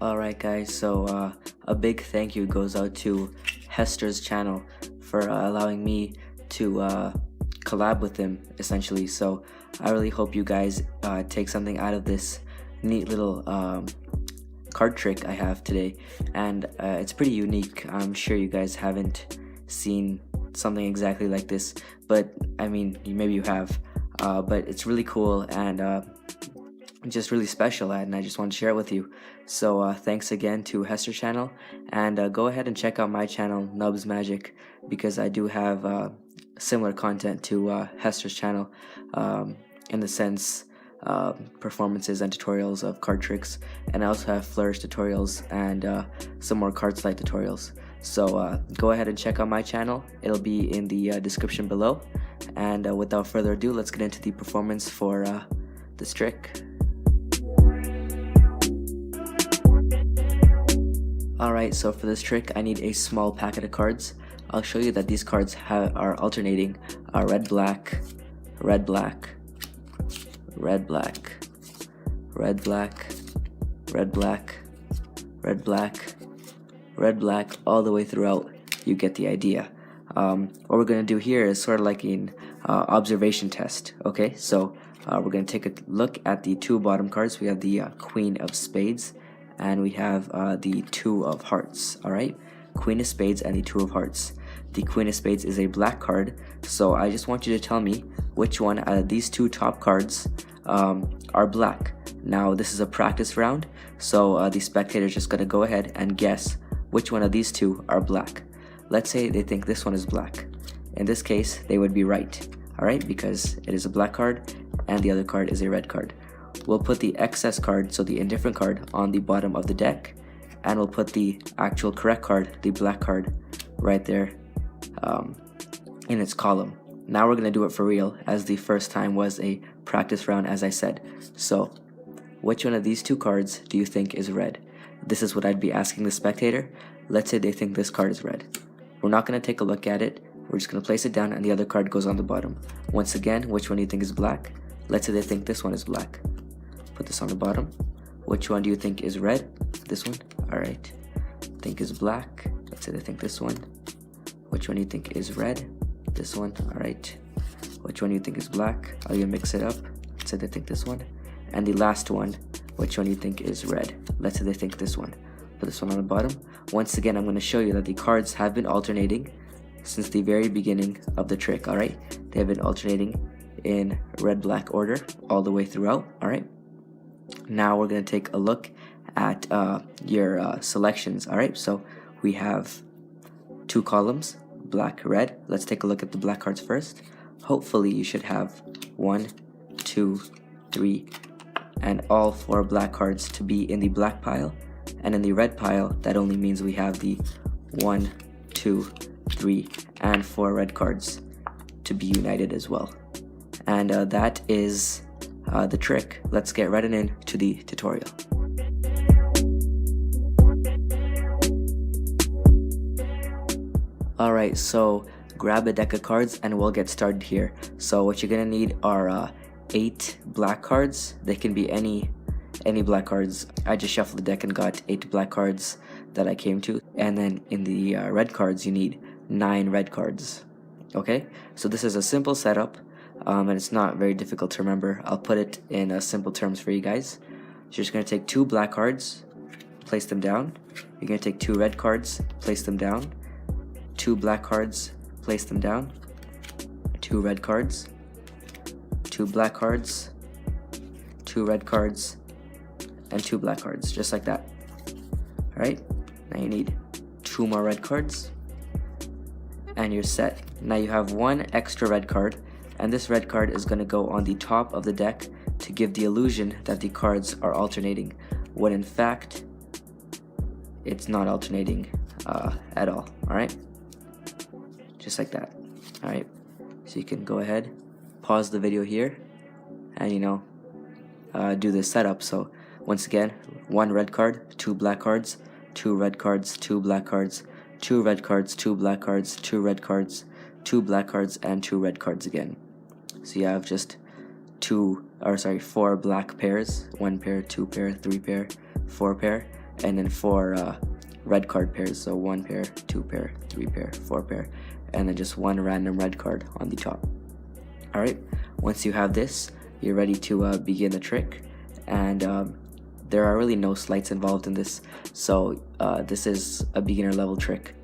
Alright guys, so a big thank you goes out to Hester's channel for allowing me to collab with him essentially. So I really hope you guys take something out of this neat little card trick I have today, and it's pretty unique. I'm sure you guys haven't seen something exactly like this, but I mean, maybe you have, but it's really cool and just really special, and I just want to share it with you. So thanks again to Hester channel, and go ahead and check out my channel Nubs Magic, because I do have similar content to Hester's channel, in the sense performances and tutorials of card tricks, and I also have flourish tutorials and some more card slide tutorials. So go ahead and check out my channel, it'll be in the description below, and without further ado, let's get into the performance for this trick. Alright, so for this trick I need a small packet of cards. I'll show you that these cards are alternating red, black, red, black, red, black, red, black, red, black, red, black, red, black, all the way throughout. You get the idea. What we're going to do here is sort of like an observation test. Okay, so we're going to take a look at the two bottom cards. We have the Queen of Spades, and we have the Two of Hearts. Alright, Queen of Spades and the Two of Hearts. The Queen of Spades is a black card, so I just want you to tell me which one out of these two top cards are black. Now this is a practice round, so the spectator is just going to go ahead and guess which one of these two are black. Let's say they think this one is black. In this case, they would be right, alright, because it is a black card and the other card is a red card. We'll put the excess card, so the indifferent card, on the bottom of the deck, and we'll put the actual correct card, the black card, right there in its column. Now we're going to do it for real, as the first time was a practice round, as I said. So which one of these two cards do you think is red? This is what I'd be asking the spectator. Let's say they think this card is red. We're not going to take a look at it. We're just going to place it down and the other card goes on the bottom. Once again, which one do you think is black? Let's say they think this one is black. Put this on the bottom. Which one do you think is red? This one? Alright. Think is black. Let's say they think this one. Which one do you think is red? This one. Alright. Which one do you think is black? I'll even mix it up. Let's say they think this one. And the last one, which one do you think is red? Let's say they think this one. Put this one on the bottom. Once again, I'm going to show you that the cards have been alternating since the very beginning of the trick. Alright. They have been alternating in red-black order all the way throughout. Alright. Now we're going to take a look at your selections. Alright, so we have two columns, black, red. Let's take a look at the black cards first. Hopefully you should have 1, 2, 3, and all 4 black cards to be in the black pile. And in the red pile, that only means we have the 1, 2, 3, and 4 red cards to be united as well. And that is the trick. Let's get right into the tutorial. Alright, so grab a deck of cards and we'll get started here. So what you're gonna need are 8 black cards. They can be any black cards. I just shuffled the deck and got 8 black cards that I came to. And then in the red cards, you need 9 red cards. Okay, so this is a simple setup. And it's not very difficult to remember. I'll put it in simple terms for you guys. So you're just going to take 2 black cards, place them down. You're going to take 2 red cards, place them down. 2 black cards, place them down. 2 red cards, 2 black cards, 2 red cards, and 2 black cards, just like that. Alright, now you need 2 more red cards, and you're set. Now you have 1 extra red card, and this red card is going to go on the top of the deck to give the illusion that the cards are alternating, when in fact it's not alternating at all. Alright, just like that. Alright, so you can go ahead, pause the video here, and do this setup. So once again, 1 red card, 2 black cards, 2 red cards, 2 black cards, 2 red cards, 2 black cards, 2 red cards, 2 black cards, and 2 red cards again. So you have just 4 black pairs, 1 pair, 2 pair, 3 pair, 4 pair, and then 4 red card pairs, so 1 pair, 2 pair, 3 pair, 4 pair, and then just 1 random red card on the top. Alright, once you have this, you're ready to begin the trick, and there are really no sleights involved in this, so this is a beginner level trick.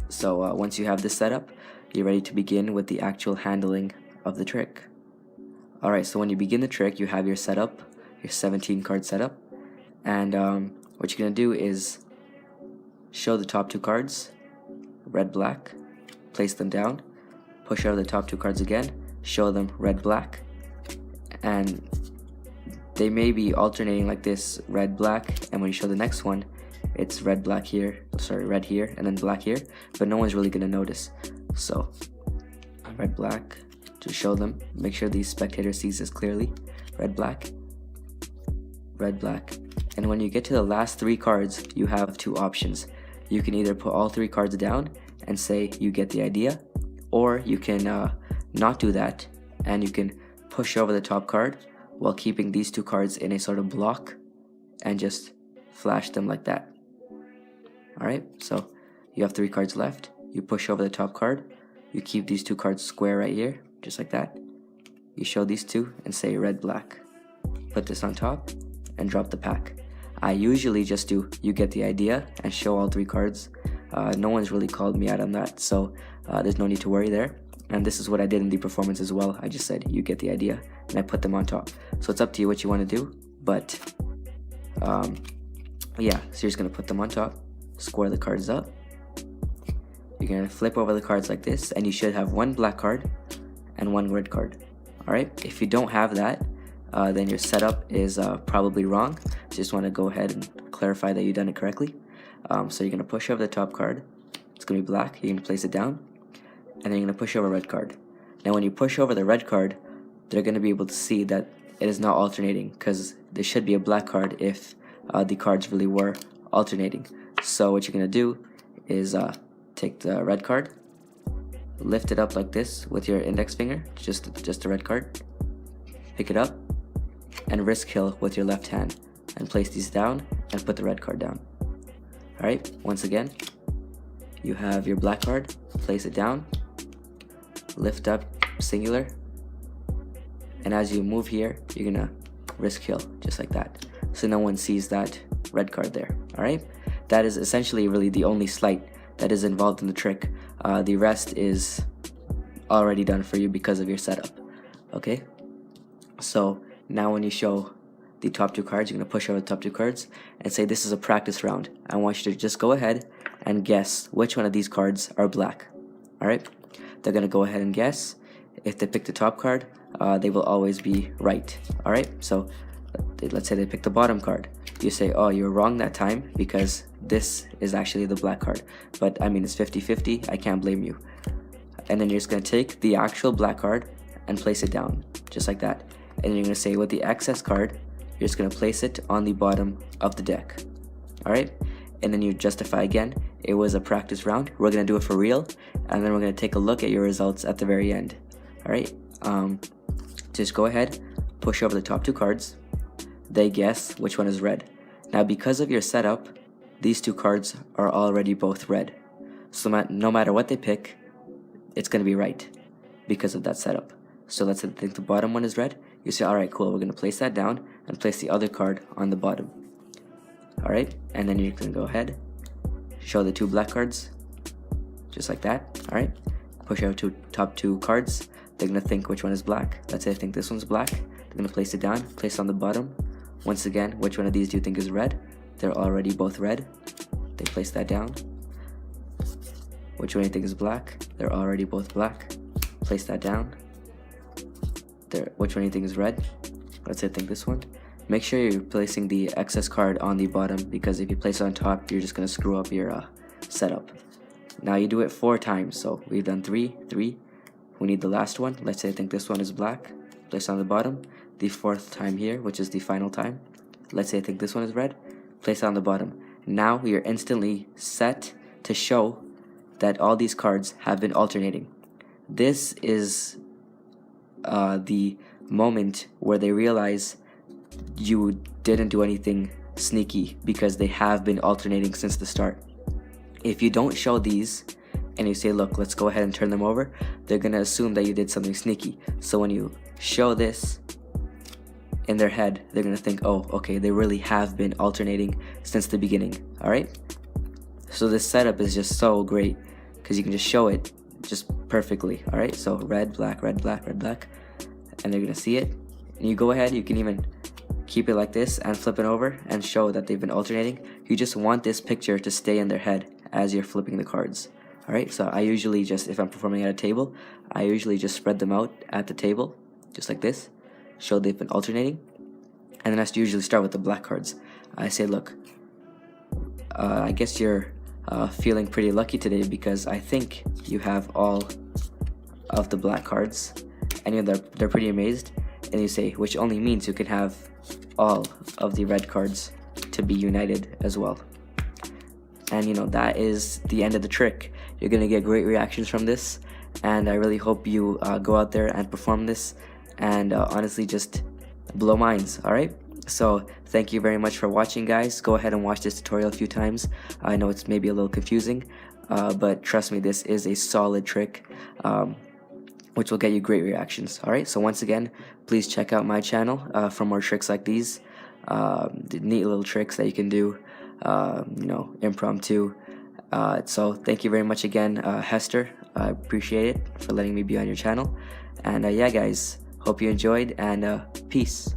So once you have this set up, you're ready to begin with the actual handling of the trick. Alright, so when you begin the trick, you have your setup, your 17 card setup, and what you're going to do is show the top 2 cards, red, black, place them down, push over the top 2 cards again, show them red, black, and they may be alternating like this, red, black, and when you show the next one, it's red, black here, sorry, red here, and then black here, but no one's really going to notice. So, red, black, to show them, make sure the spectator sees this clearly, red, black, and when you get to the last 3 cards, you have 2 options. You can either put all 3 cards down and say you get the idea, or you can not do that, and you can push over the top card while keeping these 2 cards in a sort of block and just flash them like that. Alright, so you have 3 cards left, you push over the top card, you keep these 2 cards square right here, just like that. You show these 2 and say red, black. Put this on top and drop the pack. I usually just do you get the idea and show all 3 cards. No one's really called me out on that, so there's no need to worry there. And this is what I did in the performance as well. I just said you get the idea and I put them on top. So it's up to you what you want to do, but yeah, so you're just going to put them on top, square the cards up. You're going to flip over the cards like this, and you should have 1 black card and 1 red card. Alright, if you don't have that, then your setup is probably wrong. So just want to go ahead and clarify that you've done it correctly. So you're going to push over the top card. It's going to be black. You're going to place it down, and then you're going to push over a red card. Now when you push over the red card, they're going to be able to see that it is not alternating, because there should be a black card if the cards really were alternating. So what you're going to do is take the red card, lift it up like this with your index finger, just the red card, pick it up, and wrist kill with your left hand, and place these down and put the red card down. Alright, once again, you have your black card, place it down, lift up singular, and as you move here, you're gonna wrist kill just like that, so no one sees that red card there. Alright, that is essentially really the only sleight that is involved in the trick. The rest is already done for you because of your setup. Okay, so now when you show the top 2 cards, you're going to push over the top 2 cards and say this is a practice round. I want you to just go ahead and guess which one of these cards are black. Alright, they're going to go ahead and guess. If they pick the top card, they will always be right. Alright, so let's say they pick the bottom card. You say, oh, you're wrong that time because this is actually the black card. But I mean, it's 50-50, I can't blame you. And then you're just going to take the actual black card and place it down, just like that. And then you're going to say with the excess card, you're just going to place it on the bottom of the deck. Alright? And then you justify again, it was a practice round, we're going to do it for real, and then we're going to take a look at your results at the very end. Alright? Just go ahead, push over the top 2 cards, they guess which one is red. Now because of your setup, these 2 cards are already both red. So no matter what they pick, it's going to be right because of that setup. So let's say they think the bottom one is red, you say, alright, cool, we're going to place that down and place the other card on the bottom. Alright, and then you're going to go ahead, show the 2 black cards, just like that. Alright, push over to top 2 cards, they're going to think which one is black. Let's say I think this one's black, they're going to place it down, place it on the bottom. Once again, which one of these do you think is red? They're already both red, they place that down. Which one do you think is black? They're already both black, place that down. Which one do you think is red? Let's say I think this one. Make sure you're placing the excess card on the bottom, because if you place it on top, you're just going to screw up your setup. Now you do it 4 times, so we've done 3. We need the last one. Let's say I think this one is black, place it on the bottom. The 4th time here, which is the final time. Let's say I think this one is red, place it on the bottom. Now you're instantly set to show that all these cards have been alternating. This is the moment where they realize you didn't do anything sneaky because they have been alternating since the start. If you don't show these and you say, look, let's go ahead and turn them over, they're gonna assume that you did something sneaky. So when you show this in their head, they're gonna think, oh, okay, they really have been alternating since the beginning. All right, so this setup is just so great because you can just show it just perfectly. All right, so red, black, red, black, red, black, and they're gonna see it. And you go ahead, you can even keep it like this and flip it over and show that they've been alternating. You just want this picture to stay in their head as you're flipping the cards. Alright, so I usually just, if I'm performing at a table, I usually just spread them out at the table, just like this, show they've been alternating, and then I usually start with the black cards. I say, look, I guess you're feeling pretty lucky today because I think you have all of the black cards, and they're pretty amazed, and you say, which only means you can have all of the red cards to be united as well. And that is the end of the trick. You're gonna get great reactions from this, and I really hope you go out there and perform this and honestly just blow minds. Alright, so thank you very much for watching, guys. Go ahead and watch this tutorial a few times. I know it's maybe a little confusing, but trust me, this is a solid trick which will get you great reactions. Alright, so once again, please check out my channel for more tricks like these, the neat little tricks that you can do, impromptu. So thank you very much again, Hester. I appreciate it for letting me be on your channel. And yeah, guys, hope you enjoyed, and peace.